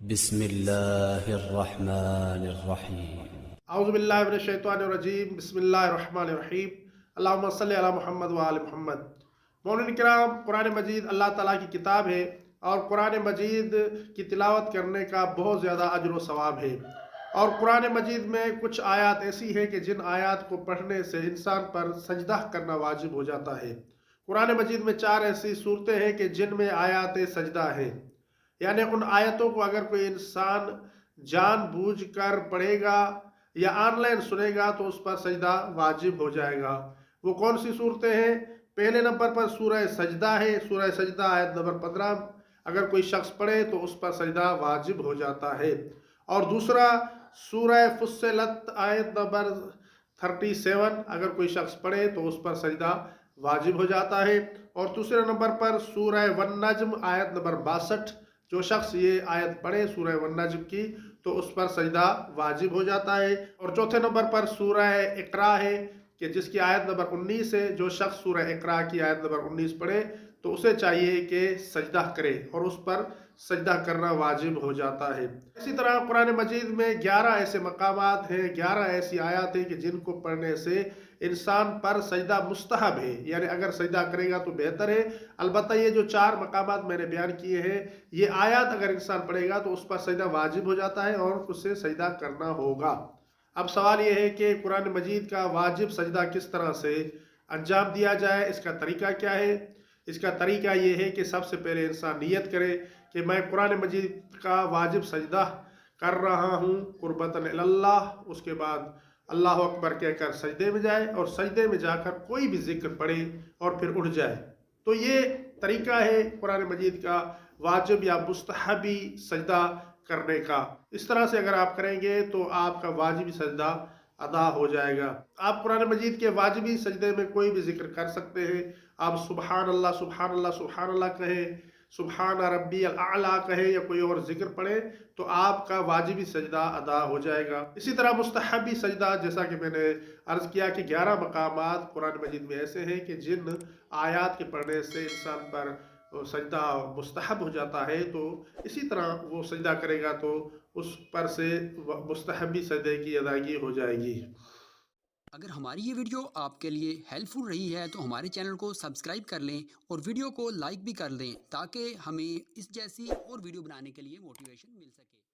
بسم اللہ الرحمن الرحیم۔ اعوذ باللہ من الشیطان الرجیم، بسم اللہ الرحمن الرحیم۔ اللہم صلی علی محمد وآل محمد۔ مومنین کرام، قرآن مجید اللہ تعالیٰ کی کتاب ہے اور قرآن مجید کی تلاوت کرنے کا بہت زیادہ اجر و ثواب ہے۔ اور قرآن مجید میں کچھ آیات ایسی ہیں کہ جن آیات کو پڑھنے سے انسان پر سجدہ کرنا واجب ہو جاتا ہے۔ قرآن مجید میں 4 ایسی صورتیں ہیں کہ جن میں آیات سجدہ ہیں، یعنی ان آیتوں کو اگر کوئی انسان جان بوجھ کر پڑھے گا یا آن لائن سنے گا تو اس پر سجدہ واجب ہو جائے گا۔ وہ کون سی صورتیں ہیں؟ پہلے نمبر پر سورہ سجدہ ہے، سورہ سجدہ آیت نمبر 15 اگر کوئی شخص پڑھے تو اس پر سجدہ واجب ہو جاتا ہے۔ اور دوسرا سورہ فصلت آیت نمبر 37 اگر کوئی شخص پڑھے تو اس پر سجدہ واجب ہو جاتا ہے۔ اور دوسرے نمبر پر سورہ والنجم آیت نمبر 62، جو شخص یہ آیت پڑھے سورہ والنجم کی تو اس پر سجدہ واجب ہو جاتا ہے۔ اور چوتھے نمبر پر سورہ اقرا ہے کہ جس کی آیت نمبر 19 ہے، جو شخص سورہ اقرا کی آیت نمبر 19 پڑھے تو اسے چاہیے کہ سجدہ کرے اور اس پر سجدہ کرنا واجب ہو جاتا ہے۔ اسی طرح قرآن مجید میں 11 ایسے مقامات ہیں، 11 ایسی آیات ہیں کہ جن کو پڑھنے سے انسان پر سجدہ مستحب ہے، یعنی اگر سجدہ کرے گا تو بہتر ہے۔ البتہ یہ جو 4 مقامات میں نے بیان کیے ہیں، یہ آیات اگر انسان پڑھے گا تو اس پر سجدہ واجب ہو جاتا ہے اور اسے سجدہ کرنا ہوگا۔ اب سوال یہ ہے کہ قرآن مجید کا واجب سجدہ کس طرح سے انجام دیا جائے، اس کا طریقہ کیا ہے؟ اس کا طریقہ یہ ہے کہ سب سے پہلے انسان نیت کرے کہ میں قرآن مجید کا واجب سجدہ کر رہا ہوں قربتاً اللہ، اس کے بعد اللہ اکبر کہہ کر سجدے میں جائے اور سجدے میں جا کر کوئی بھی ذکر پڑھے اور پھر اٹھ جائے۔ تو یہ طریقہ ہے قرآن مجید کا واجب یا مستحبی سجدہ کرنے کا۔ اس طرح سے اگر آپ کریں گے تو آپ کا واجبی سجدہ ادا ہو جائے گا۔ آپ قرآن مجید کے واجبی سجدے میں کوئی بھی ذکر کر سکتے ہیں۔ آپ سبحان اللہ سبحان اللہ سبحان اللہ کہیں، سبحان ربی الاعلیٰ کہیں یا کوئی اور ذکر پڑھیں تو آپ کا واجبی سجدہ ادا ہو جائے گا۔ اسی طرح مستحبی سجدہ، جیسا کہ میں نے عرض کیا کہ 11 مقامات قرآن مجید میں ایسے ہیں کہ جن آیات کے پڑھنے سے انسان پر سجدہ مستحب ہو جاتا ہے، تو اسی طرح وہ سجدہ کرے گا تو اس پر سے مستحبی سجدے کی ادائیگی ہو جائے گی۔ اگر ہماری یہ ویڈیو آپ کے لیے ہیلپ فل رہی ہے تو ہمارے چینل کو سبسکرائب کر لیں اور ویڈیو کو لائک بھی کر دیں تاکہ ہمیں اس جیسی اور ویڈیو بنانے کے لیے موٹیویشن مل سکے۔